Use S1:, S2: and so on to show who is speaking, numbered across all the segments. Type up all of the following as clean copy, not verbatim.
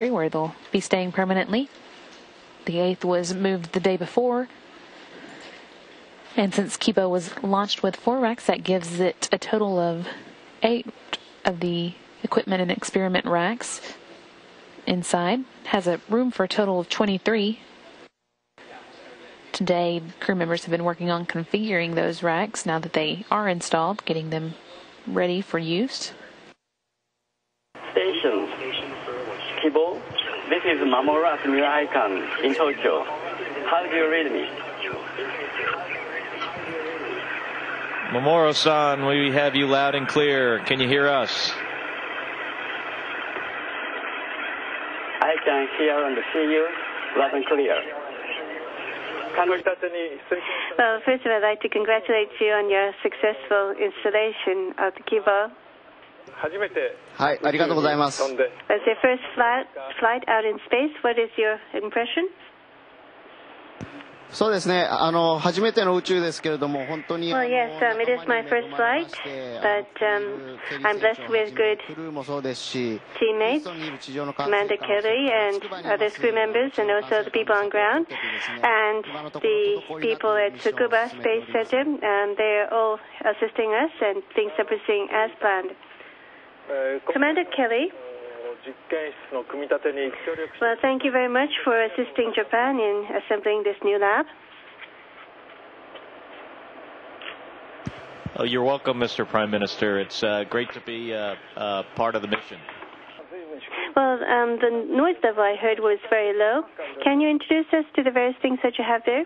S1: where they'll be staying permanently. The 8th was moved the day before. And since Kibo was launched with 4 racks, that gives it a total of 8 of the equipment and experiment racks inside. Has a room for a total of 23. Today, crew members have been working on configuring those racks now that they are installed, getting them ready for use.
S2: Station. Kibo, this is Mamoru's new icon in Tokyo. How do you read me?
S3: Mamoru-san, we have you loud and clear. Can you hear us?
S2: I can hear and see you loud and clear.
S4: Well, first of all, I'd like to congratulate you on your successful installation of the Kibo.
S5: はい、ありがとうございます。
S4: As your first flight out in space, what is your impression?
S5: そうですね、初めての宇宙ですけれども、本当に
S4: Well, yes, it is my first flight, but I'm blessed with good
S5: クルーもそうですし、
S4: teammates, Commander Kelly and other crew members, and also the people on ground, and the people at Tsukuba Space Center. They're all assisting us, and things are proceeding as planned. Commander Kelly, well, thank you very much for assisting Japan in assembling this new lab.
S3: Oh, you're welcome, Mr. Prime Minister. It's great to be part of the mission.
S4: Well, the noise level I heard was very low. Can you introduce us to the various things that you have there?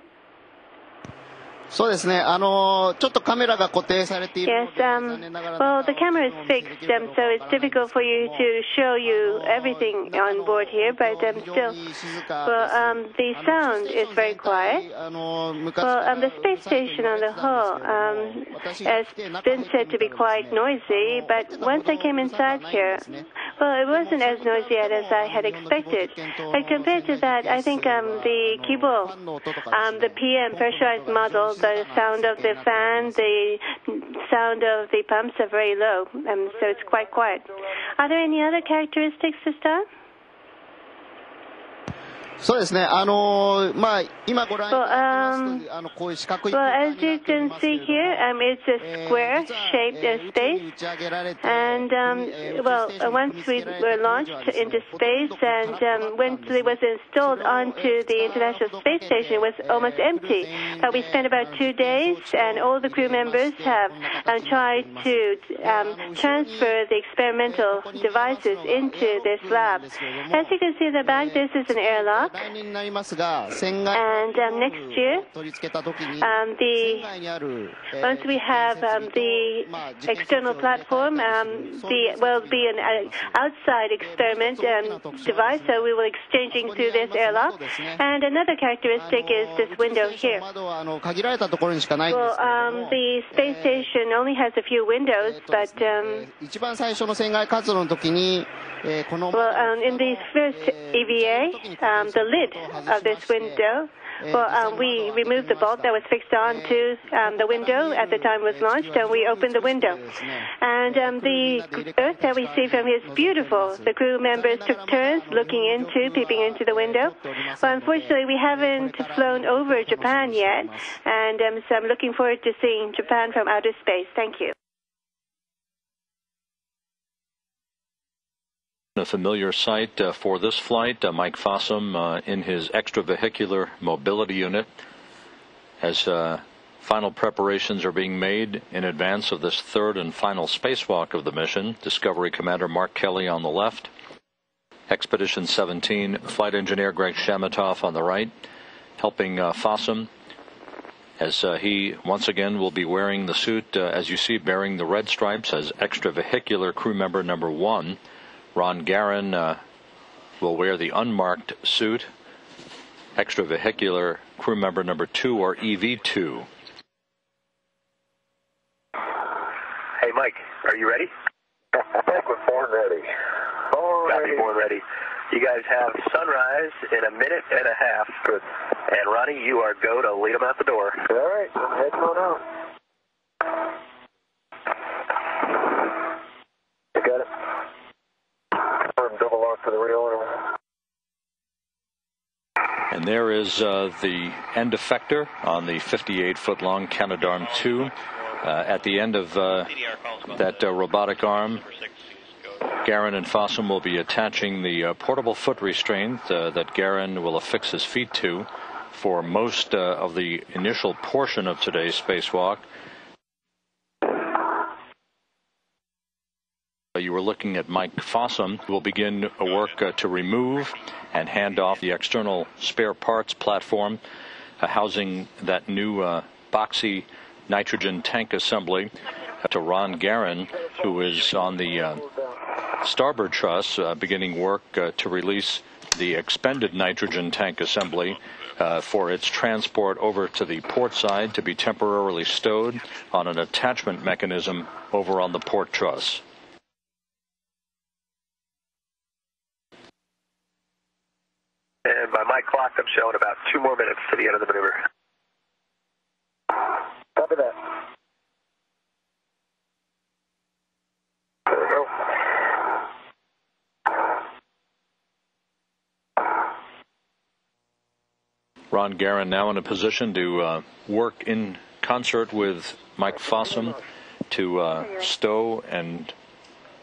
S5: そうですね、ちょっとカメラが固定されている
S4: Yes,
S5: ので、残念ながら
S4: well, the camera is fixed, so it's difficult for you to show you everything on board here, but still, well, the sound is very quiet. Well, the space station on the whole has been said to be quite noisy, but once I came inside here, well, it wasn't as noisy as I had expected. But compared to that, I think the Kibo, the PM pressurized model, the sound of the fan, the sound of the pumps are very low, so it's quite quiet. Are there any other characteristics to start?
S5: そうですね、まあ、今ご覧いただきますと、こういう四角い
S4: Well, as you can see here, it's a square-shaped space, and well, once we were launched into space, and when it was installed onto the International Space Station, it was almost empty. We spent about 2 days, and all the crew members have tried to transfer the experimental devices into this lab. As you can see in the back, this is an airlock.
S5: 来年になりますが、船外
S4: And next year,
S5: 取り付けた時に
S4: once we have the external platform, will be an outside experiment device, so we will exchanging through this airlock. And another characteristic is this window here.
S5: 窓は限られたところにしかないんです
S4: Well, the space station only has a few windows, but
S5: 一番最初の船外活動の時に、この
S4: well, in the first EVA, the lid of this window, well, we removed the bolt that was fixed onto the window at the time it was launched, and we opened the window. And the Earth that we see from here is beautiful. The crew members took turns peeping into the window. Well, unfortunately, we haven't flown over Japan yet, and so I'm looking forward to seeing Japan from outer space. Thank you.
S6: A familiar sight for this flight, Mike Fossum in his extravehicular mobility unit as final preparations are being made in advance of this third and final spacewalk of the mission. Discovery Commander Mark Kelly on the left, Expedition 17 Flight Engineer Greg Shamatov on the right, helping Fossum as he once again will be wearing the suit, as you see, bearing the red stripes as extravehicular crew member number 1. Ron Garin will wear the unmarked suit, extravehicular crew member number 2, or EV2.
S7: Hey, Mike, are you ready?
S8: Mike was born ready.
S7: Copy, born ready. You guys have sunrise in a minute and a half.
S8: Good.
S7: And Ronnie, you are go to lead them out the door.
S8: All right, head on out. I got it. Double lock for the real.
S6: And there is the end effector on the 58-foot-long Canadarm2. At the end of that robotic arm, Garin and Fossum will be attaching the portable foot restraint that Garin will affix his feet to for most of the initial portion of today's spacewalk. You were looking at Mike Fossum, who will begin work to remove and hand off the external spare parts platform housing that new boxy nitrogen tank assembly to Ron Garin, who is on the starboard truss beginning work to release the expended nitrogen tank assembly for its transport over to the port side to be temporarily stowed on an attachment mechanism over on the port truss.
S7: And by my clock, I'm showing about 2 more minutes to the end of the maneuver.
S8: Copy that. There we go.
S6: Ron Garin now in a position to work in concert with Mike Fossum to stow and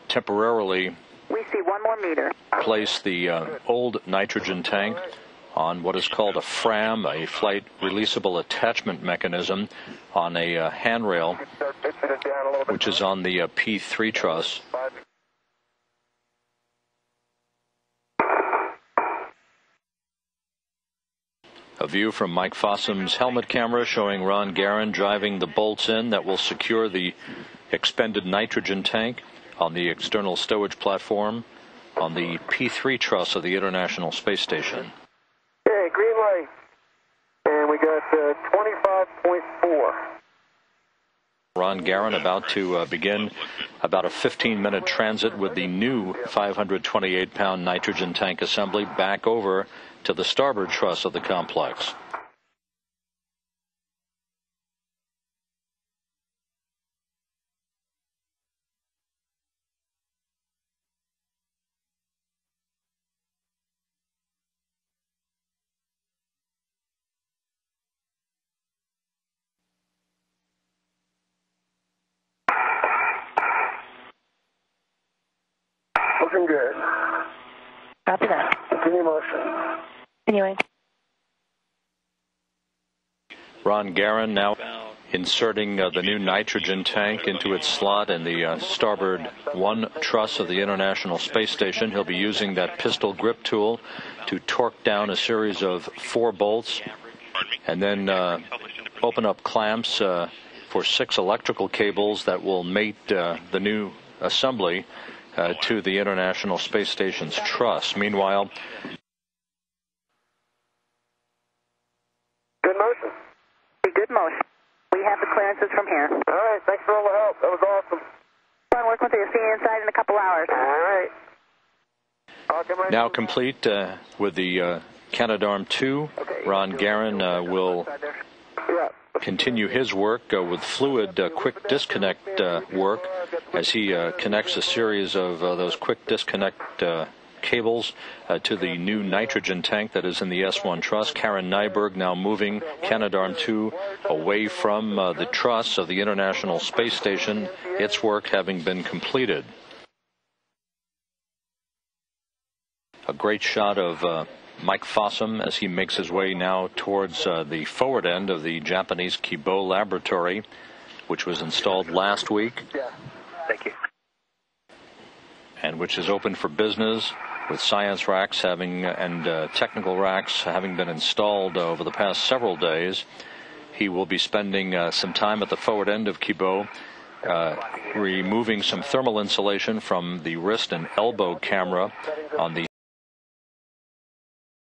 S6: temporarily
S9: we see 1 more meter.
S6: Place the old nitrogen tank on what is called a FRAM, a flight releasable attachment mechanism, on a handrail, which is on the P3 truss. A view from Mike Fossum's helmet camera showing Ron Garin driving the bolts in that will secure the expended nitrogen tank on the external stowage platform on the P3 truss of the International Space Station.
S8: Okay, green light. And we got 25.4.
S6: Ron Garin about to begin about a 15-minute transit with the new 528-pound nitrogen tank assembly back over to the starboard truss of the complex.
S8: Looking good.
S9: Copy that.
S8: Continue motion.
S9: Anyway.
S6: Ron Garin now inserting the new nitrogen tank into its slot in the starboard 1 truss of the International Space Station. He'll be using that pistol grip tool to torque down a series of 4 bolts and then open up clamps for 6 electrical cables that will mate the new assembly to the International Space Station's truss. Meanwhile,
S8: Good motion.
S9: Good motion. We have the clearances from here.
S8: All right, thanks for all the help. That was awesome.
S9: Fun working with you. See you inside in a couple hours.
S8: All right.
S6: now complete with the Canadarm2, Ron Garin will continue his work with fluid quick disconnect work as he connects a series of those quick disconnect cables to the new nitrogen tank that is in the S1 truss. Karen Nyberg now moving Canadarm2 away from the truss of the International Space Station, its work having been completed. A great shot of Mike Fossum as he makes his way now towards the forward end of the Japanese Kibo laboratory, which was installed last week.
S7: Thank you.
S6: And which is open for business, with science racks having and technical racks having been installed over the past several days. He will be spending some time at the forward end of Kibo, removing some thermal insulation from the wrist and elbow camera on the